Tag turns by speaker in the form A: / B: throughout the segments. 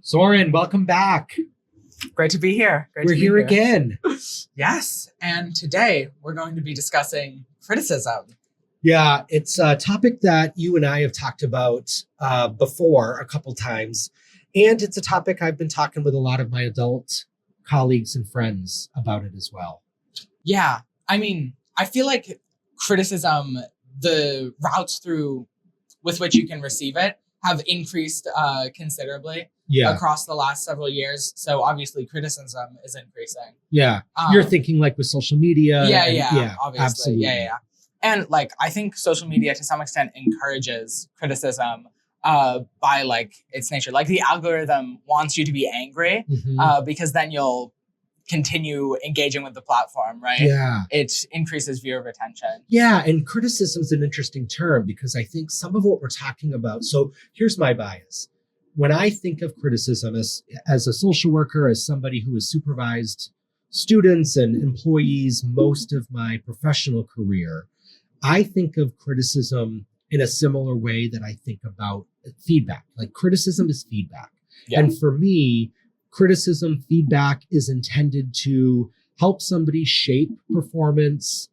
A: Soren, welcome back.
B: Great to be here.
A: We're here again.
B: Yes. And today we're going to be discussing criticism.
A: Yeah, it's a topic that you and I have talked about before a couple times. And it's a topic I've been talking with a lot of my adult colleagues and friends about it as well.
B: Yeah. I mean, I feel like criticism, the routes through with which you can receive it have increased considerably across the last several years. So obviously criticism is increasing.
A: Yeah. You're thinking like with social media.
B: Yeah, obviously.
A: Absolutely.
B: Yeah. And like, I think social media to some extent encourages criticism by like its nature. Like the algorithm wants you to be angry because then you'll continue engaging with the platform, right?
A: Yeah.
B: It increases viewer retention.
A: Yeah. And criticism is an interesting term because I think some of what we're talking about. So here's my bias. When I think of criticism as a social worker, as somebody who has supervised students and employees most of my professional career, I think of criticism in a similar way that I think about feedback. Like criticism is feedback. Yeah. And for me, criticism, feedback is intended to help somebody shape performance,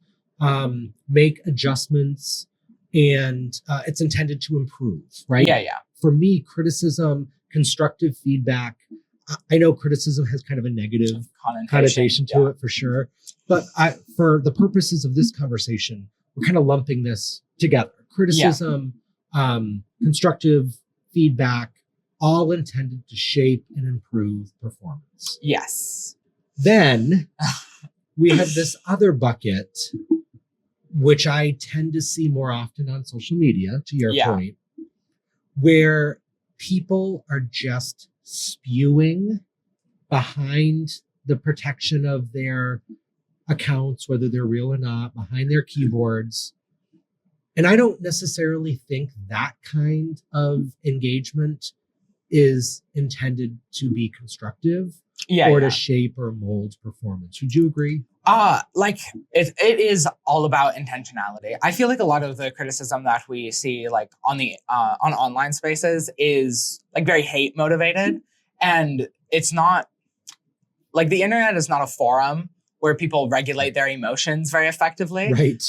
A: make adjustments, and it's intended to improve, right? Yeah. For me, criticism, constructive feedback, I know criticism has kind of a negative connotation to it for sure. But for the purposes of this conversation, we're kind of lumping this together. Criticism, constructive feedback, all intended to shape and improve performance.
B: Yes.
A: Then we have this other bucket, which I tend to see more often on social media, to your point, where people are just spewing behind the protection of their accounts, whether they're real or not, behind their keyboards. And I don't necessarily think that kind of engagement is intended to be constructive or to shape or mold performance. Would you agree?
B: Like it is all about intentionality. I feel like a lot of the criticism that we see like on the on online spaces is like very hate motivated, and it's not like the internet is not a forum where people regulate their emotions very effectively,
A: right?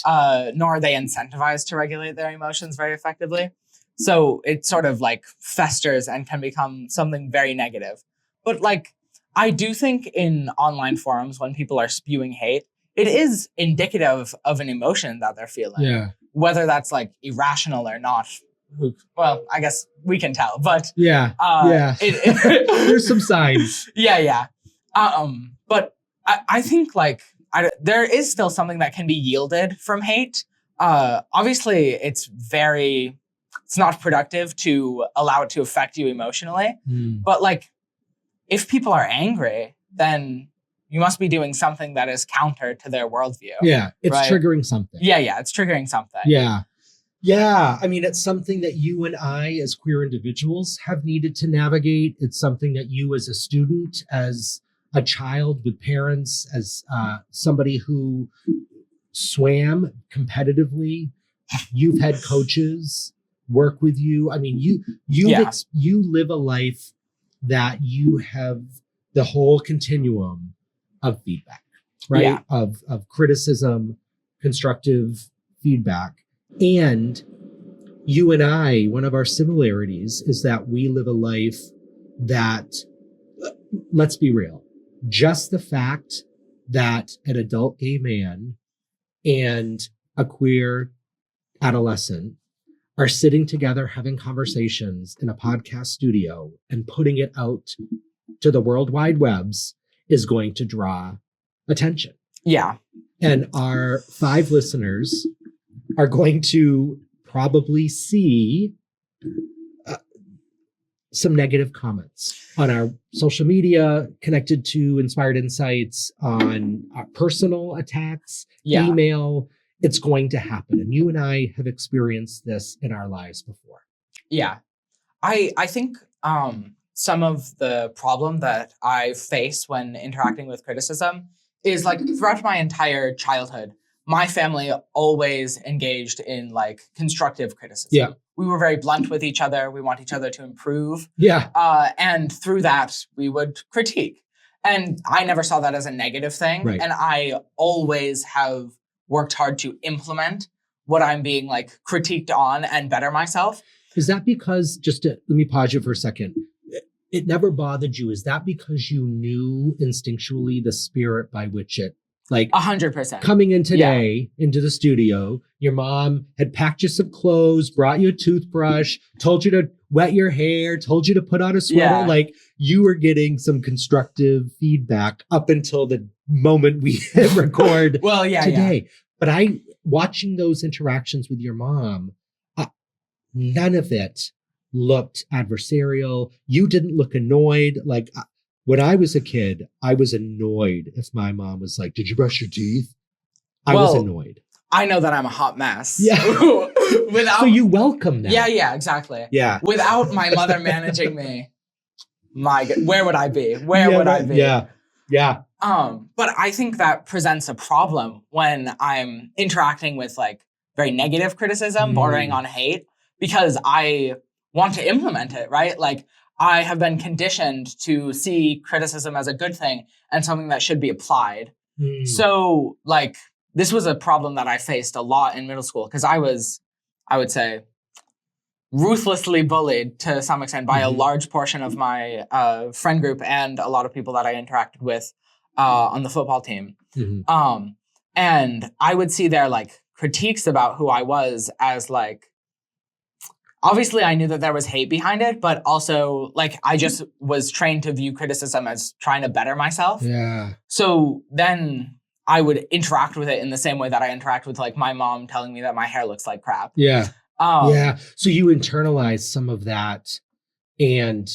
B: Nor are they incentivized to regulate their emotions very effectively. So it sort of like festers and can become something very negative. But like, I do think in online forums, when people are spewing hate, it is indicative of an emotion that they're feeling.
A: Yeah. Whether
B: that's like irrational or not. Well, I guess we can tell, but
A: there's some signs.
B: Yeah. But I think like there is still something that can be yielded from hate. Obviously, it's not productive to allow it to affect you emotionally. But like, if people are angry, then you must be doing something that is counter to their worldview.
A: Yeah, it's triggering something.
B: Yeah, it's triggering something.
A: Yeah. I mean, it's something that you and I as queer individuals have needed to navigate. It's something that you as a student, as a child with parents, as somebody who swam competitively, you've had coaches work with you. I mean, you live a life that you have the whole continuum of feedback, right?
B: Yeah.
A: Of criticism, constructive feedback. And you and I, one of our similarities is that we live a life that, let's be real, just the fact that an adult gay man and a queer adolescent are sitting together having conversations in a podcast studio and putting it out to the World Wide Webs is going to draw attention.
B: Yeah.
A: And our 5 listeners are going to probably see some negative comments on our social media connected to Inspired Insights, on our personal attacks, email. It's going to happen. And you and I have experienced this in our lives before.
B: Yeah. I think some of the problem that I face when interacting with criticism is like throughout my entire childhood, my family always engaged in like constructive criticism.
A: Yeah.
B: We were very blunt with each other. We want each other to improve.
A: Yeah.
B: And through that, we would critique. And I never saw that as a negative thing.
A: Right.
B: And I always have worked hard to implement what I'm being like critiqued on and better myself.
A: Is that because, let me pause you for a second. It never bothered you. Is that because you knew instinctually the spirit by which it, like
B: 100%.
A: Coming in today into the studio, your mom had packed you some clothes, brought you a toothbrush, told you to wet your hair, told you to put on a sweater.
B: Yeah.
A: Like you were getting some constructive feedback up until the moment we hit record today. But watching those interactions with your mom, none of it looked adversarial. You didn't look annoyed. Like when I was a kid, I was annoyed if my mom was like, "Did you brush your teeth?" I was annoyed.
B: I know that I'm a hot mess.
A: Yeah. So you welcome that.
B: Yeah, exactly.
A: Yeah.
B: Without my mother managing me, my God, where would I be? Where would I be?
A: Yeah. Yeah.
B: But I think that presents a problem when I'm interacting with like very negative criticism, bordering on hate, because I want to implement it, right? Like I have been conditioned to see criticism as a good thing and something that should be applied. So like this was a problem that I faced a lot in middle school because I would say, ruthlessly bullied to some extent by a large portion of my friend group and a lot of people that I interacted with on the football team. And I would see their like critiques about who I was as like, obviously I knew that there was hate behind it, but also like I just was trained to view criticism as trying to better myself.
A: Yeah.
B: So then I would interact with it in the same way that I interact with like my mom telling me that my hair looks like crap.
A: Yeah. Yeah. So you internalize some of that, and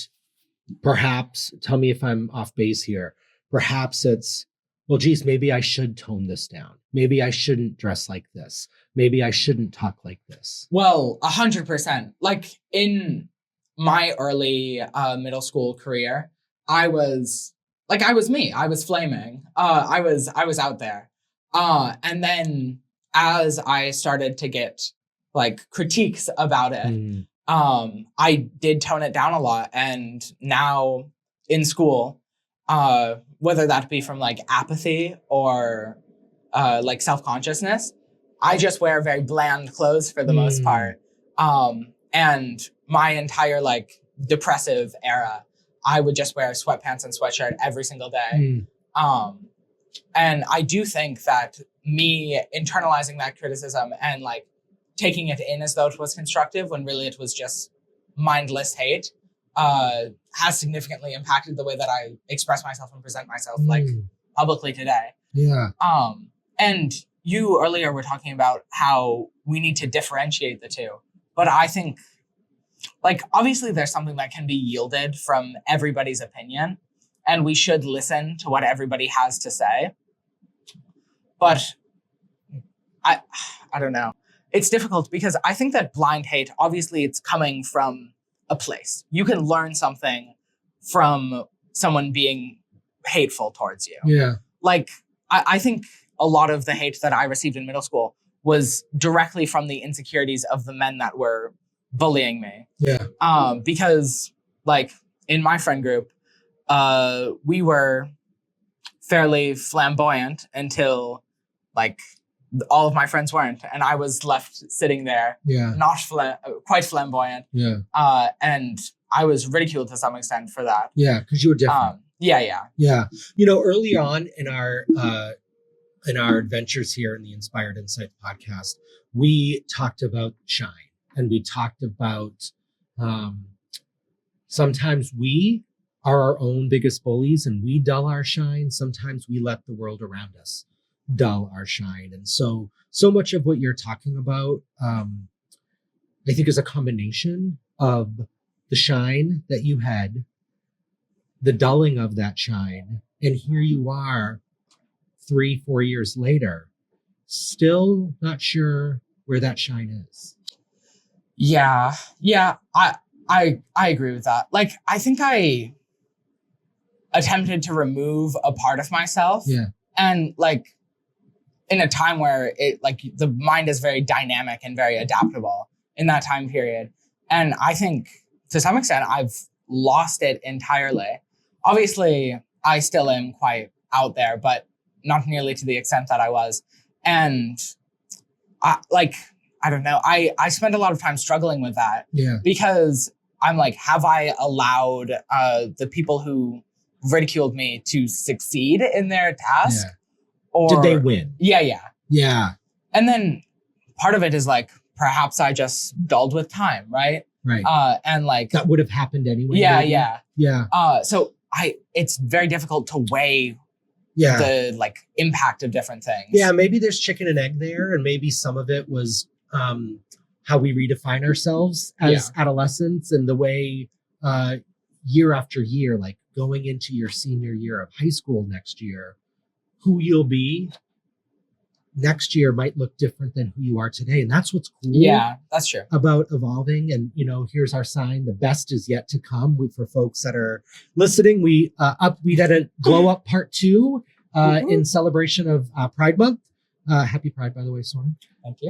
A: perhaps, tell me if I'm off base here, perhaps it's, well, geez, maybe I should tone this down. Maybe I shouldn't dress like this. Maybe I shouldn't talk like this.
B: Well, 100%. Like in my early middle school career, I was me. I was flaming. I was out there. And then as I started to get like critiques about it, I did tone it down a lot. And now in school, whether that be from like apathy or like self-consciousness, I just wear very bland clothes for the most part. And my entire like depressive era, I would just wear sweatpants and sweatshirt every single day. And I do think that me internalizing that criticism and like taking it in as though it was constructive when really it was just mindless hate has significantly impacted the way that I express myself and present myself like publicly today.
A: Yeah.
B: And you earlier were talking about how we need to differentiate the two. But I think like obviously there's something that can be yielded from everybody's opinion, and we should listen to what everybody has to say. But I don't know. It's difficult because I think that blind hate, obviously it's coming from a place. You can learn something from someone being hateful towards you.
A: Yeah.
B: Like, I think a lot of the hate that I received in middle school was directly from the insecurities of the men that were bullying me.
A: Yeah.
B: Because, like, in my friend group, we were fairly flamboyant until, like, all of my friends weren't, and I was left sitting there, not quite flamboyant.
A: Yeah.
B: And I was ridiculed to some extent for that.
A: Yeah, because you were different.
B: Yeah.
A: You know, early on in our adventures here in the Inspired Insights podcast, we talked about shine, and we talked about sometimes we are our own biggest bullies and we dull our shine. Sometimes we let the world around us dull our shine. And so much of what you're talking about, I think is a combination of the shine that you had, the dulling of that shine, and here you are 3-4 years later, still not sure where that shine is.
B: Yeah. I agree with that. Like, I think I attempted to remove a part of myself.
A: Yeah.
B: And like, in a time where it like the mind is very dynamic and very adaptable in that time period. And I think to some extent I've lost it entirely. Obviously, I still am quite out there, but not nearly to the extent that I was. And I don't know. I spend a lot of time struggling with that.
A: Yeah.
B: Because I'm like, have I allowed the people who ridiculed me to succeed in their task?
A: Yeah.
B: Or
A: Did they win?
B: Yeah.
A: Yeah.
B: And then part of it is like, perhaps I just dulled with time, right?
A: Right.
B: And like
A: that would have happened anyway.
B: Yeah,
A: maybe?
B: yeah.
A: Yeah.
B: So it's very difficult to weigh the like impact of different things.
A: Yeah, maybe there's chicken and egg there, and maybe some of it was how we redefine ourselves as adolescents, and the way year after year, like going into your senior year of high school next year, who you'll be next year might look different than who you are today. And that's what's cool.
B: Yeah, that's true.
A: About evolving. And, here's our sign. The best is yet to come. For folks that are listening, we did a glow up part 2 in celebration of Pride Month. Happy Pride, by the way, Soren.
B: Thank you.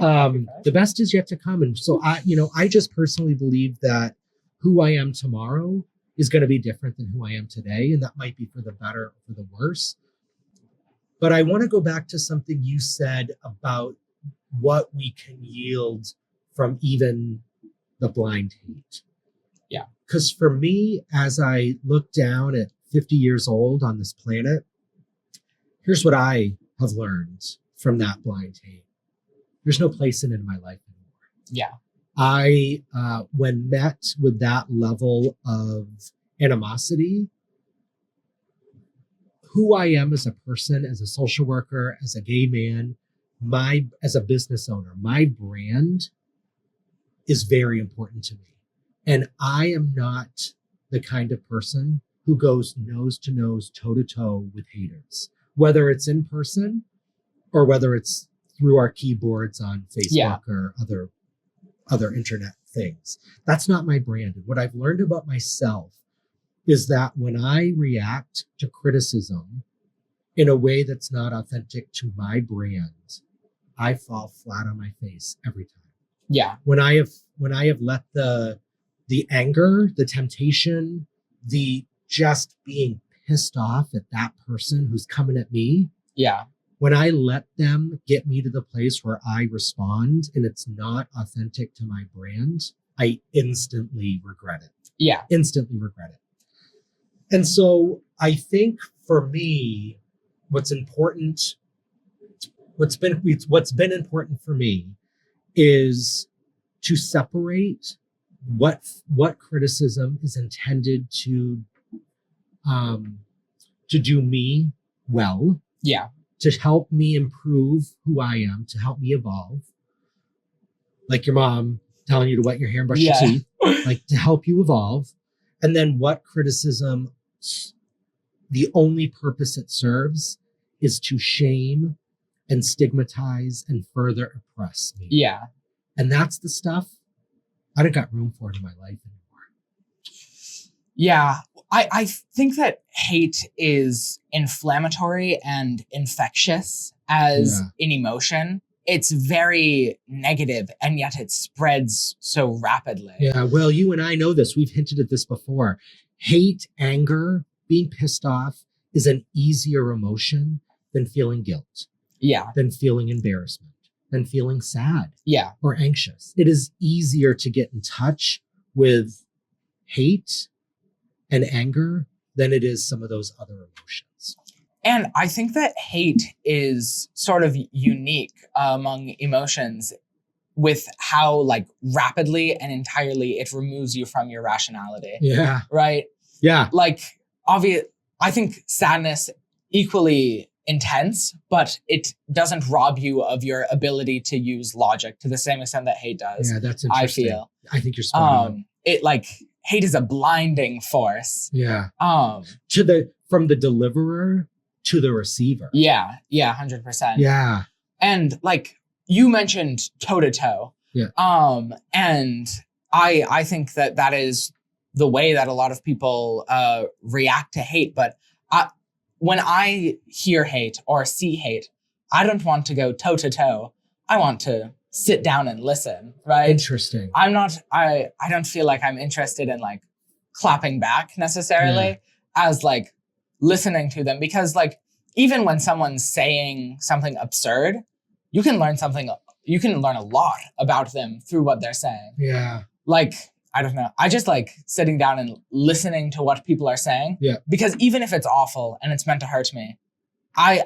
A: The best is yet to come. And so I just personally believe that who I am tomorrow is going to be different than who I am today. And that might be for the better or for the worse. But I want to go back to something you said about what we can yield from even the blind hate.
B: Yeah.
A: Because for me, as I look down at 50 years old on this planet, here's what I have learned from that blind hate. There's no place in my life anymore.
B: Yeah.
A: I, when met with that level of animosity, who I am as a person, as a social worker, as a gay man, as a business owner, my brand is very important to me. And I am not the kind of person who goes nose to nose, toe to toe with haters, whether it's in person or whether it's through our keyboards on Facebook or other internet things. That's not my brand. And what I've learned about myself is that when I react to criticism in a way that's not authentic to my brand, I fall flat on my face every time.
B: Yeah.
A: When I have let the anger, the temptation, the just being pissed off at that person who's coming at me.
B: Yeah.
A: When I let them get me to the place where I respond and it's not authentic to my brand, I instantly regret it.
B: Yeah.
A: Instantly regret it. And so I think for me, what's been important for me is to separate what criticism is intended to do me well.
B: Yeah.
A: To help me improve who I am, to help me evolve. Like your mom telling you to wet your hair and brush your teeth, like to help you evolve. And then what criticism, the only purpose it serves is to shame and stigmatize and further oppress me.
B: Yeah.
A: And that's the stuff I don't got room for it in my life anymore.
B: Yeah. I think that hate is inflammatory and infectious as an emotion. It's very negative, and yet it spreads so rapidly.
A: Yeah, well, you and I know this. We've hinted at this before. Hate, anger, being pissed off is an easier emotion than feeling guilt.
B: Yeah.
A: Than feeling embarrassment, than feeling sad.
B: Yeah.
A: Or anxious. It is easier to get in touch with hate and anger than it is some of those other emotions.
B: And I think that hate is sort of unique among emotions with how like rapidly and entirely it removes you from your rationality.
A: Yeah.
B: Right?
A: Yeah.
B: Like I think sadness equally intense, but it doesn't rob you of your ability to use logic to the same extent that hate does.
A: Yeah, that's interesting.
B: I feel.
A: I think you're spot on.
B: Hate is a blinding force.
A: Yeah. From the deliverer to the receiver.
B: Yeah. Yeah. 100%.
A: Yeah.
B: And like you mentioned toe to toe.
A: Yeah.
B: And I think that is the way that a lot of people react to hate. But when I hear hate or see hate, I don't want to go toe to toe. I want to sit down and listen, right?
A: Interesting.
B: I don't feel like I'm interested in like clapping back necessarily as like listening to them, because like even when someone's saying something absurd, you can learn a lot about them through what they're saying.
A: Yeah.
B: Like, I don't know. I just like sitting down and listening to what people are saying.
A: Yeah.
B: Because even if it's awful and it's meant to hurt me, I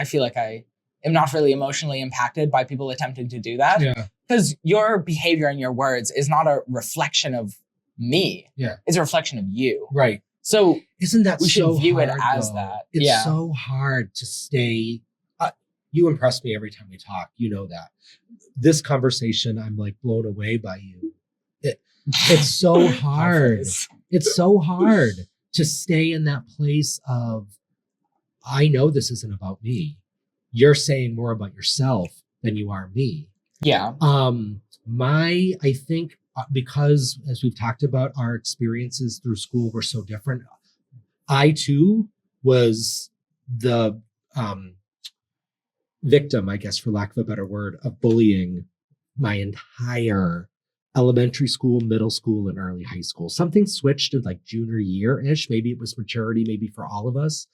B: feel like I am not really emotionally impacted by people attempting to do that.
A: Yeah.
B: Because your behavior and your words is not a reflection of me.
A: Yeah.
B: It's a reflection of you.
A: Right.
B: So
A: isn't that
B: we
A: so
B: should view
A: hard,
B: it as
A: though?
B: that.
A: It's so hard to stay. You impress me every time we talk. You know that. This conversation, I'm like blown away by you. It's so hard. It's so hard to stay in that place of, I know this isn't about me. You're saying more about yourself than you are me.
B: Yeah.
A: I think because, as we've talked about, our experiences through school were so different. I too was the victim, I guess, for lack of a better word, of bullying my entire elementary school, middle school, and early high school. Something switched in like junior year-ish. Maybe it was maturity, maybe for all of us.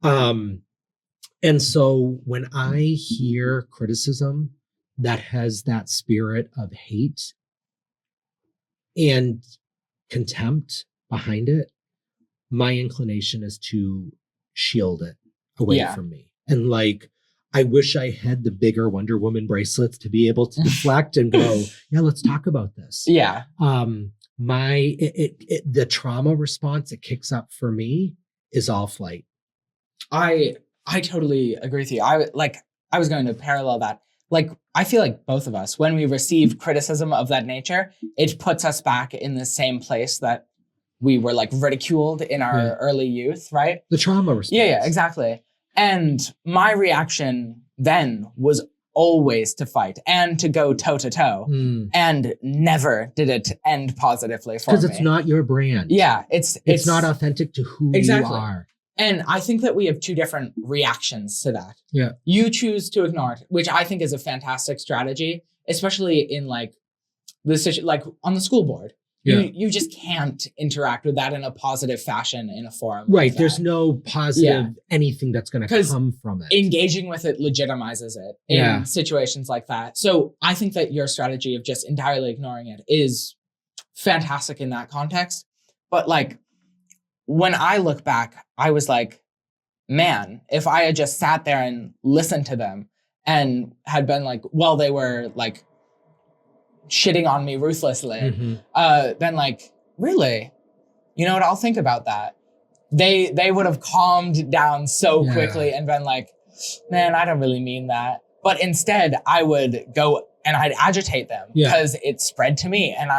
A: And so when I hear criticism that has that spirit of hate and contempt behind it, my inclination is to shield it away from me. And like, I wish I had the bigger Wonder Woman bracelets to be able to deflect and go, yeah, let's talk about this.
B: Yeah.
A: The trauma response it kicks up for me is all flight.
B: I totally agree with you. I was going to parallel that. Like, I feel like both of us, when we receive criticism of that nature, it puts us back in the same place that we were like ridiculed in our early youth, right?
A: The trauma response.
B: Yeah, exactly. And my reaction then was always to fight and to go toe to toe. And never did it end positively for me.
A: Because it's not your brand.
B: Yeah, it's
A: not authentic to who you are.
B: And I think that we have two different reactions to that.
A: Yeah.
B: You choose to ignore it, which I think is a fantastic strategy, especially in like this, like on the school board. Yeah. You just can't interact with that in a positive fashion in a forum.
A: Right.
B: Like
A: there's no positive anything that's going to come from it.
B: Engaging with it legitimizes it in situations like that. So I think that your strategy of just entirely ignoring it is fantastic in that context. But like, when I look back, I was like, man, if I had just sat there and listened to them and had been like, well, they were like shitting on me ruthlessly, then like, really? You know what? I'll think about that. They would have calmed down so quickly and been like, man, I don't really mean that. But instead, I would go and I'd agitate them because it spread to me. And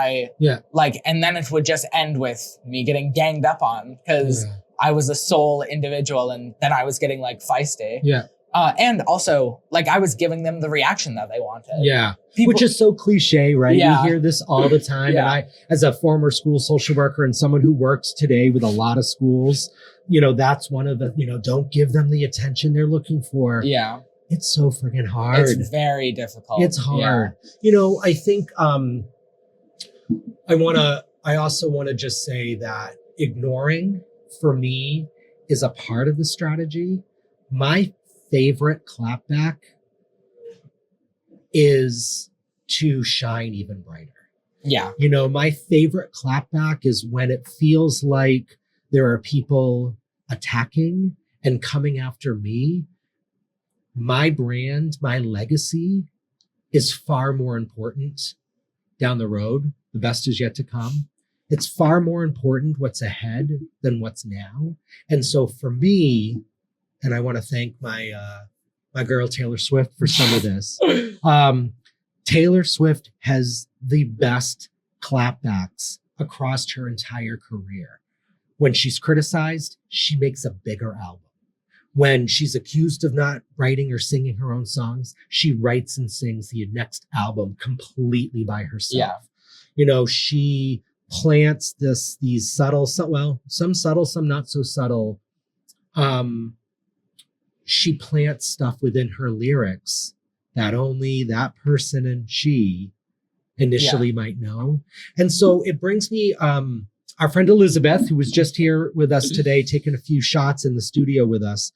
B: and then it would just end with me getting ganged up on because I was a sole individual and then I was getting like feisty. Yeah. And also, like, I was giving them the reaction that they wanted. Yeah.
A: Which is so cliche, right? Yeah. You hear this all the time. And I, as a former school social worker and someone who works today with a lot of schools, you know, that's one of the, you know, don't give them the attention they're looking for. Yeah. It's so friggin' hard.
B: It's very difficult.
A: It's hard. Yeah. You know, I think I also want to just say that ignoring for me is a part of the strategy. My favorite clapback is to shine even brighter. Yeah. You know, my favorite clapback is when it feels like there are people attacking and coming after me. My brand, my legacy is far more important down the road. The best is yet to come. It's far more important what's ahead than what's now. And so for me, and I want to thank my girl Taylor Swift for some of this. Taylor Swift has the best clapbacks across her entire career. When she's criticized, she makes a bigger album. When she's accused of not writing or singing her own songs, she writes and sings the next album completely by herself. Yeah. You know, she plants these subtle, some subtle, some not so subtle, she plants stuff within her lyrics that only that person and she initially might know. And so it brings me, our friend Elizabeth, who was just here with us today, taking a few shots in the studio with us,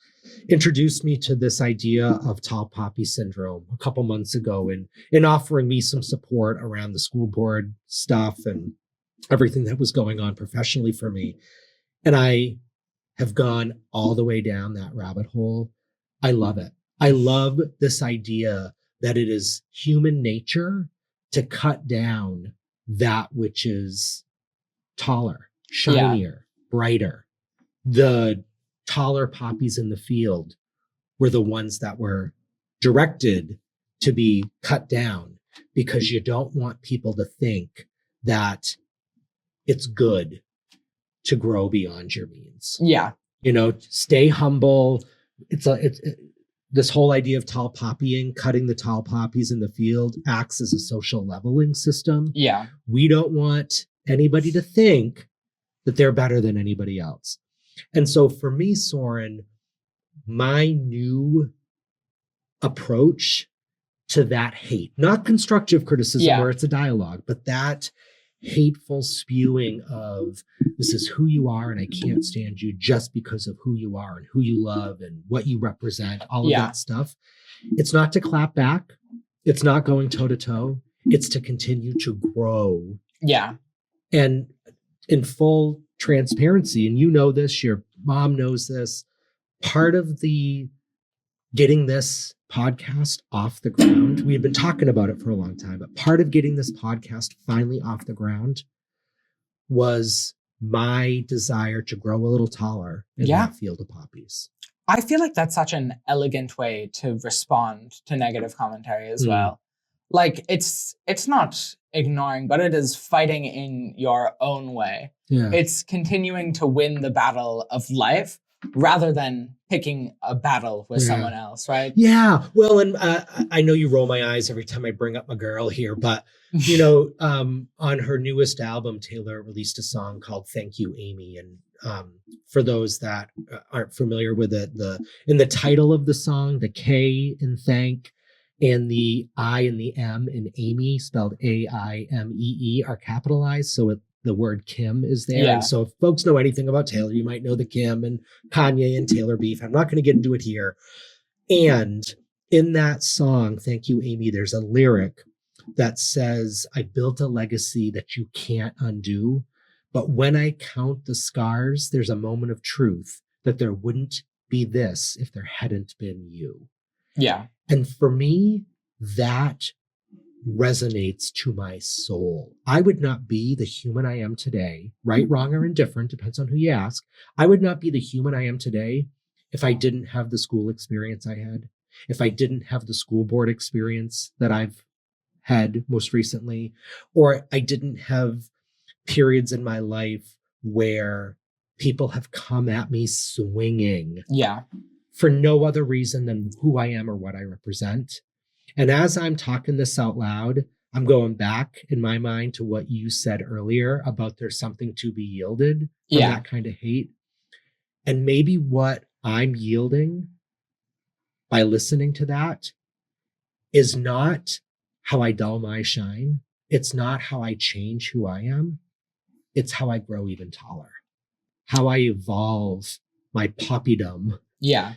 A: introduced me to this idea of tall poppy syndrome a couple months ago, and in offering me some support around the school board stuff and everything that was going on professionally for me. And I have gone all the way down that rabbit hole. I love it. I love this idea that it is human nature to cut down that which is taller, shinier, brighter. The taller poppies in the field were the ones that were directed to be cut down because you don't want people to think that it's good to grow beyond your means.
B: Yeah.
A: Stay humble. It's this whole idea of tall poppying, cutting the tall poppies in the field, acts as a social leveling system.
B: Yeah.
A: We don't want anybody to think that they're better than anybody else. And so for me, Soren, my new approach to that hate, not constructive criticism where it's a dialogue, but that hateful spewing of this is who you are and I can't stand you just because of who you are and who you love and what you represent, all of that stuff. It's not to clap back. It's not going toe to toe. It's to continue to grow.
B: Yeah.
A: And in full transparency, and you know this, your mom knows this, part of the getting this podcast off the ground, we had been talking about it for a long time, but part of getting this podcast finally off the ground was my desire to grow a little taller in that field of poppies.
B: I feel like that's such an elegant way to respond to negative commentary as well. Like it's not ignoring, but it is fighting in your own way.
A: Yeah.
B: It's continuing to win the battle of life rather than picking a battle with someone else, right?
A: Yeah. Well, and I know you roll my eyes every time I bring up my girl here, but on her newest album, Taylor released a song called "Thank You, Amy." And for those that aren't familiar with it, in the title of the song, the K in thank and the I and the M in Amy, spelled AIMEE, are capitalized. So the word Kim is there.
B: Yeah.
A: And so if folks know anything about Taylor, you might know the Kim and Kanye and Taylor beef. I'm not going to get into it here. And in that song, Thank You, Amy, there's a lyric that says, I built a legacy that you can't undo. But when I count the scars, there's a moment of truth that there wouldn't be this if there hadn't been you.
B: Yeah.
A: And for me, that resonates to my soul. I would not be the human I am today, right, wrong, or indifferent, depends on who you ask. I would not be the human I am today if I didn't have the school experience I had, if I didn't have the school board experience that I've had most recently, or I didn't have periods in my life where people have come at me swinging.
B: Yeah.
A: For no other reason than who I am or what I represent. And as I'm talking this out loud, I'm going back in my mind to what you said earlier about there's something to be yielded from that kind of hate. And maybe what I'm yielding by listening to that is not how I dull my shine. It's not how I change who I am. It's how I grow even taller, how I evolve my puppydom.
B: Yeah.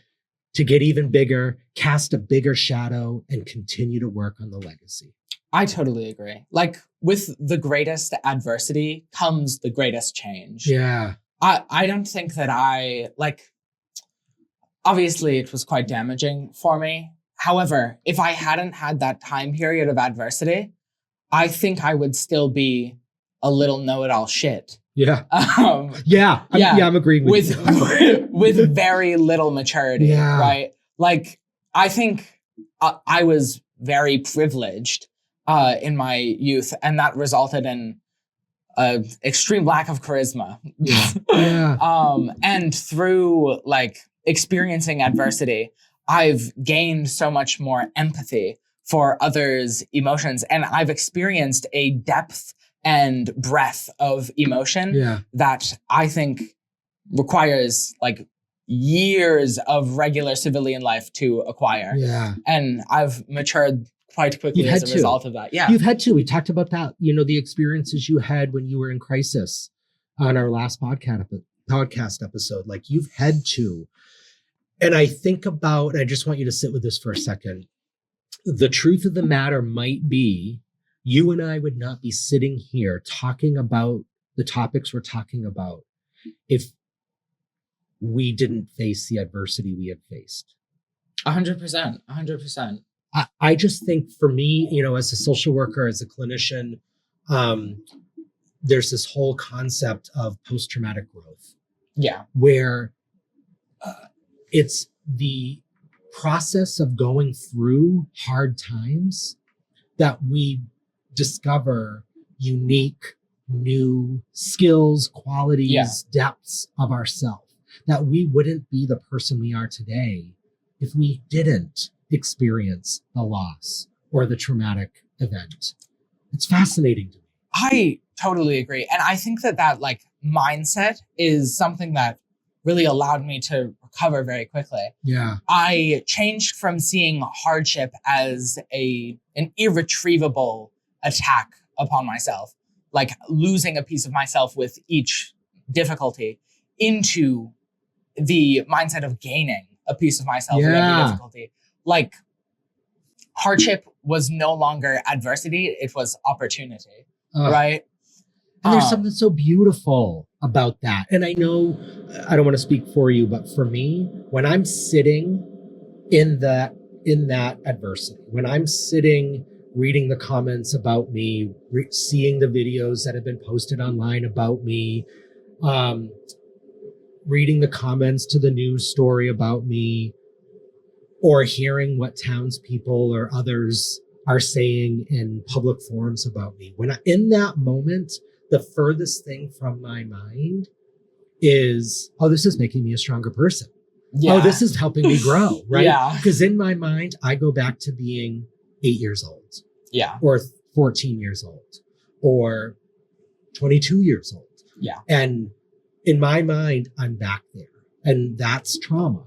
A: To get even bigger, cast a bigger shadow, and continue to work on the legacy.
B: I totally agree. Like with the greatest adversity comes the greatest change.
A: Yeah.
B: I don't think that obviously it was quite damaging for me. However, if I hadn't had that time period of adversity, I think I would still be a little know-it-all shit.
A: Yeah. I'm agreeing with you.
B: with very little maturity, right? Like, I think I was very privileged in my youth, and that resulted in an extreme lack of charisma. And through experiencing adversity, I've gained so much more empathy for others' emotions, and I've experienced a depth and breadth of emotion that I think requires years of regular civilian life to acquire.
A: Yeah.
B: And I've matured quite quickly
A: You've
B: as
A: had
B: a
A: to.
B: result of that. Yeah.
A: You've had to. We talked about that, the experiences you had when you were in crisis on our last podcast episode. Like you've had to. And I just want you to sit with this for a second. The truth of the matter might be you and I would not be sitting here talking about the topics we're talking about if we didn't face the adversity we have faced.
B: 100%. 100%.
A: I just think for me, as a social worker, as a clinician, there's this whole concept of post-traumatic growth.
B: Yeah.
A: Where it's the process of going through hard times that we discover unique, new skills, qualities, depths of ourselves, that we wouldn't be the person we are today if we didn't experience the loss or the traumatic event. It's fascinating to me.
B: I totally agree. And I think that like mindset is something that really allowed me to recover very quickly.
A: Yeah.
B: I changed from seeing hardship as an irretrievable attack upon myself, like losing a piece of myself with each difficulty, into the mindset of gaining a piece of myself with every difficulty. Like hardship was no longer adversity, it was opportunity, right?
A: And there's something so beautiful about that. And I know I don't want to speak for you, but for me, when I'm sitting in that adversity, when I'm sitting reading the comments about me, seeing the videos that have been posted online about me, reading the comments to the news story about me, or hearing what townspeople or others are saying in public forums about me, in that moment, the furthest thing from my mind is, oh, this is making me a stronger person. Yeah. Oh, this is helping me grow, right?
B: Yeah.
A: Because in my mind, I go back to being 8 years old.
B: Yeah.
A: Or 14 years old. Or 22 years old.
B: Yeah.
A: And in my mind, I'm back there. And that's trauma.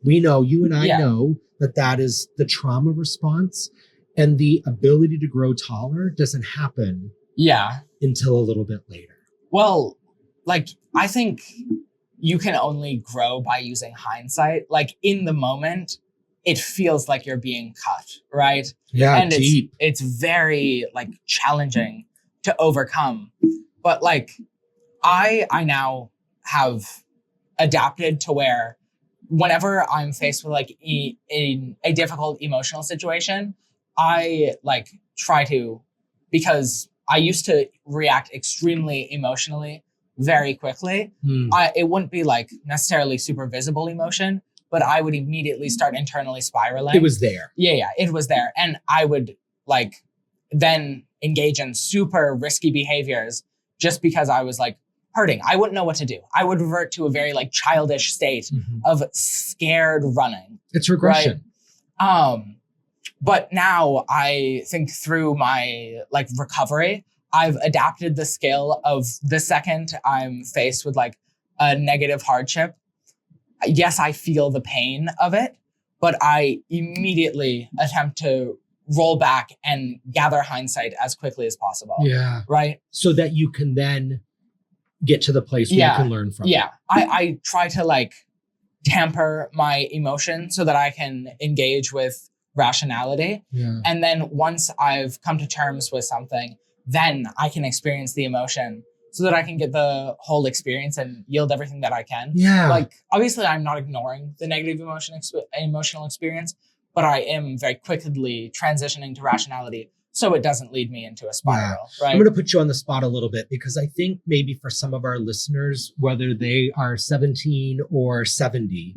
A: We know, you and I know that is the trauma response, and the ability to grow taller doesn't happen until a little bit later.
B: Well, like, I think you can only grow by using hindsight. Like in the moment, it feels like you're being cut, right?
A: Yeah,
B: and
A: deep.
B: It's very like challenging to overcome. But like I now have adapted to where whenever I'm faced with like a difficult emotional situation, I like try to, because I used to react extremely emotionally very quickly. It wouldn't be like necessarily super visible emotion, but I would immediately start internally spiraling.
A: It was there.
B: Yeah, it was there. And I would like then engage in super risky behaviors just because I was like hurting. I wouldn't know what to do. I would revert to a very like childish state of scared running.
A: It's regression.
B: Right? But now I think through my like recovery, I've adapted the skill of the second I'm faced with like a negative hardship. Yes, I feel the pain of it, but I immediately attempt to roll back and gather hindsight as quickly as possible.
A: Yeah.
B: Right?
A: So that you can then get to the place where you can learn from.
B: Yeah. I try to like tamper my emotion so that I can engage with rationality.
A: Yeah.
B: And then once I've come to terms with something, then I can experience the emotion so that I can get the whole experience and yield everything that I can.
A: Yeah.
B: Like, obviously I'm not ignoring the negative emotional experience, but I am very quickly transitioning to rationality so it doesn't lead me into a spiral. Right?
A: I'm going to put you on the spot a little bit, because I think maybe for some of our listeners, whether they are 17 or 70,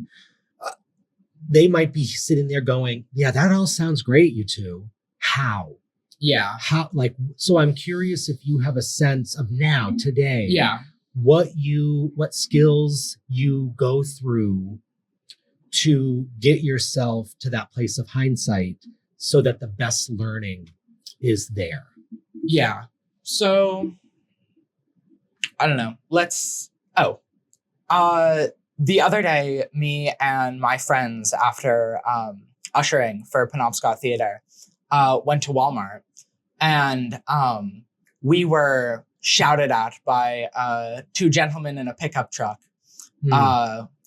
A: they might be sitting there going, yeah, that all sounds great, you two. How?
B: Yeah.
A: How? Like, so I'm curious if you have a sense of now, today, what skills you go through to get yourself to that place of hindsight so that the best learning is there.
B: Yeah. So I don't know. the other day, me and my friends, after ushering for Penobscot Theatre, went to Walmart, and we were shouted at by two gentlemen in a pickup truck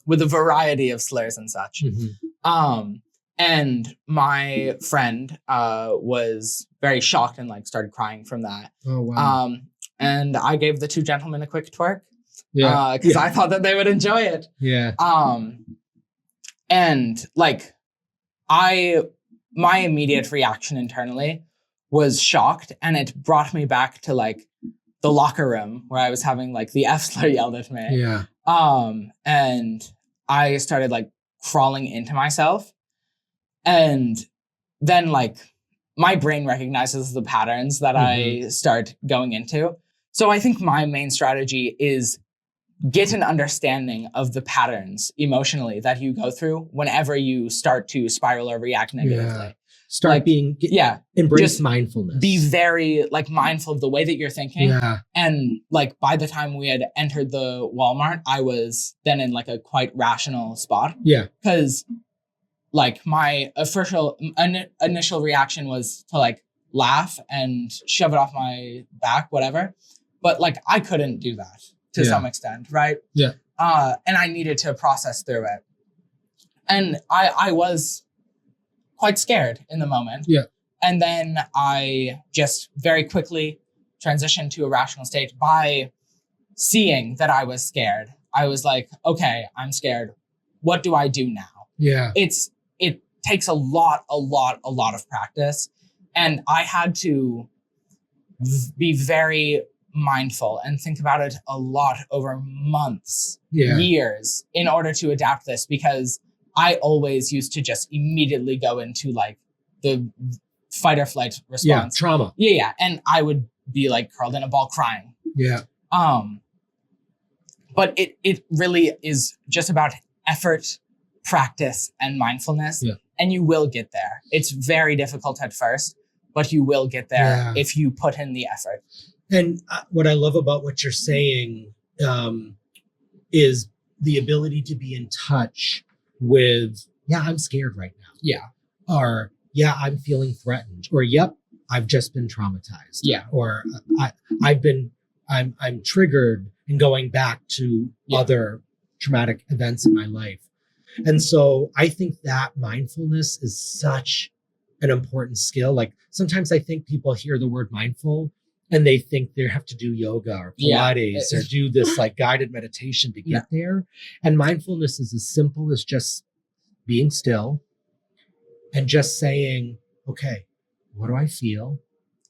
B: with a variety of slurs and such. And my friend was very shocked and like started crying from that.
A: Oh, wow.
B: And I gave the two gentlemen a quick twerk.
A: Yeah.
B: Because I thought that they would enjoy it.
A: Yeah.
B: And like my immediate reaction internally was shocked, and it brought me back to like the locker room where I was having like the F slur yelled at me.
A: Yeah.
B: And I started like crawling into myself, and then like my brain recognizes the patterns that I start going into. So I think my main strategy is get an understanding of the patterns emotionally that you go through whenever you start to spiral or react negatively.
A: Start
B: like,
A: embrace
B: just
A: mindfulness.
B: Be very like mindful of the way that you're thinking.
A: Yeah.
B: And like by the time we had entered the Walmart, I was then in like a quite rational spot.
A: Yeah.
B: Because like my initial reaction was to like laugh and shove it off my back, whatever. But like I couldn't do that to some extent, right?
A: Yeah.
B: And I needed to process through it. And I was quite scared in the moment.
A: Yeah.
B: And then I just very quickly transitioned to a rational state by seeing that I was scared. I was like, okay, I'm scared. What do I do now?
A: Yeah.
B: It takes a lot of practice. And I had to be very mindful and think about it a lot over months, years, in order to adapt this, because I always used to just immediately go into like the fight or flight response.
A: Yeah, trauma.
B: Yeah. And I would be like curled in a ball crying.
A: Yeah.
B: But it really is just about effort, practice, and mindfulness. Yeah. And you will get there. It's very difficult at first, but you will get there if you put in the effort.
A: And what I love about what you're saying is the ability to be in touch with, I'm scared right now.
B: Yeah.
A: Or, I'm feeling threatened. Or, yep, I've just been traumatized.
B: Yeah.
A: Or I'm triggered and going back to other traumatic events in my life. And so I think that mindfulness is such an important skill. Like sometimes I think people hear the word mindful and they think they have to do yoga or Pilates or do this like guided meditation to get there. And mindfulness is as simple as just being still and just saying, okay, what do I feel?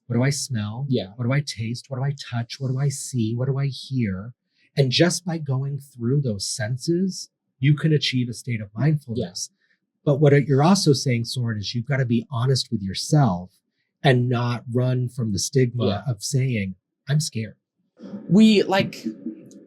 A: What do I smell?
B: Yeah.
A: What do I taste? What do I touch? What do I see? What do I hear? And just by going through those senses, you can achieve a state of mindfulness. But what you're also saying, Soren, is you've got to be honest with yourself and not run from the stigma of saying, I'm scared.
B: We like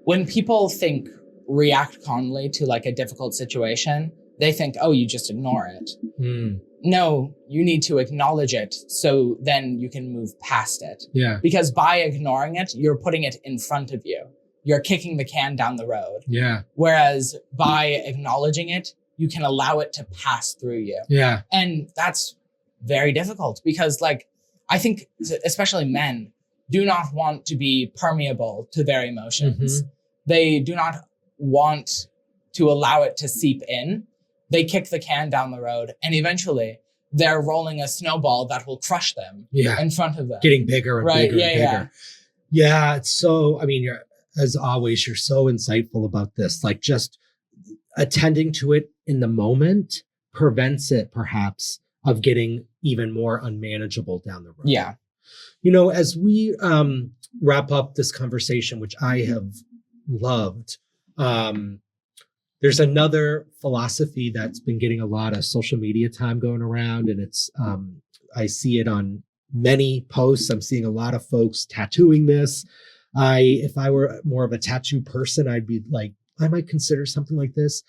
B: when people think react calmly to like a difficult situation, they think, oh, you just ignore it. No, you need to acknowledge it so then you can move past it.
A: Yeah.
B: Because by ignoring it, you're putting it in front of you. You're kicking the can down the road.
A: Yeah.
B: Whereas by acknowledging it, you can allow it to pass through you.
A: Yeah.
B: And that's very difficult because like, I think especially men do not want to be permeable to their emotions. They do not want to allow it to seep in. They kick the can down the road and eventually they're rolling a snowball that will crush them in front of them.
A: Getting bigger and bigger and bigger. Yeah. It's so, I mean, as always, you're so insightful about this. Like just attending to it in the moment prevents it perhaps of getting even more unmanageable down the road.
B: Yeah.
A: You know, as we wrap up this conversation, which I have loved, there's another philosophy that's been getting a lot of social media time going around. And it's, I see it on many posts. I'm seeing a lot of folks tattooing this. If I were more of a tattoo person, I'd be like, I might consider something like this,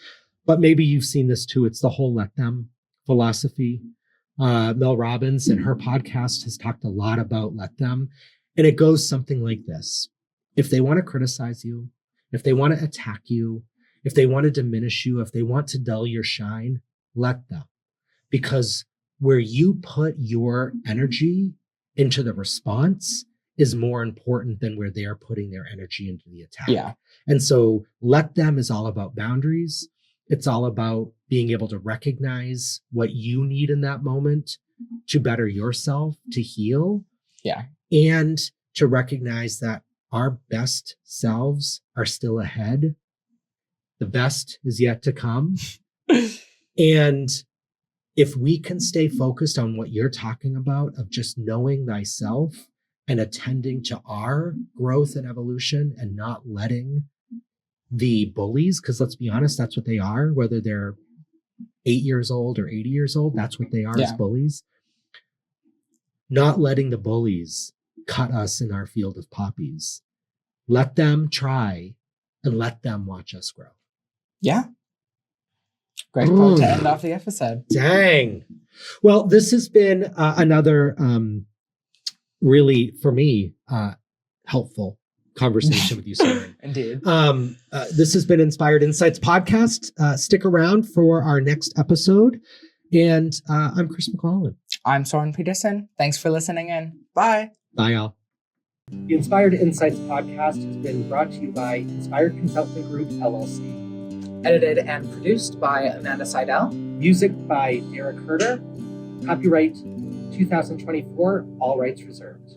A: but maybe you've seen this too. It's the whole let them philosophy. Mel Robbins and her podcast has talked a lot about let them. And it goes something like this. If they want to criticize you, if they want to attack you, If they want to diminish you, if they want to dull your shine, let them. Because where you put your energy into the response is more important than where they're putting their energy into the attack.
B: Yeah.
A: And so let them is all about boundaries. It's all about being able to recognize what you need in that moment to better yourself, to heal.
B: Yeah.
A: And to recognize that our best selves are still ahead. The best is yet to come. And if we can stay focused on what you're talking about, of just knowing thyself and attending to our growth and evolution and not letting the bullies, because let's be honest, that's what they are, whether they're 8 years old or 80 years old, that's what they are as bullies. Not letting the bullies cut us in our field of poppies. Let them try and let them watch us grow.
B: Yeah. Great quote to end off the episode.
A: Dang. Well, this has been another really, for me, helpful conversation with you, Soren.
B: Indeed.
A: This has been Inspired Insights podcast. Stick around for our next episode. And I'm Chris McClellan.
B: I'm Soren Peterson. Thanks for listening in. Bye.
A: Bye, y'all. The Inspired Insights podcast has been brought to you by Inspired Consulting Group, LLC.
B: Edited and produced by Amanda Seidel.
A: Music by Derek Herder. Copyright 2024, all rights reserved.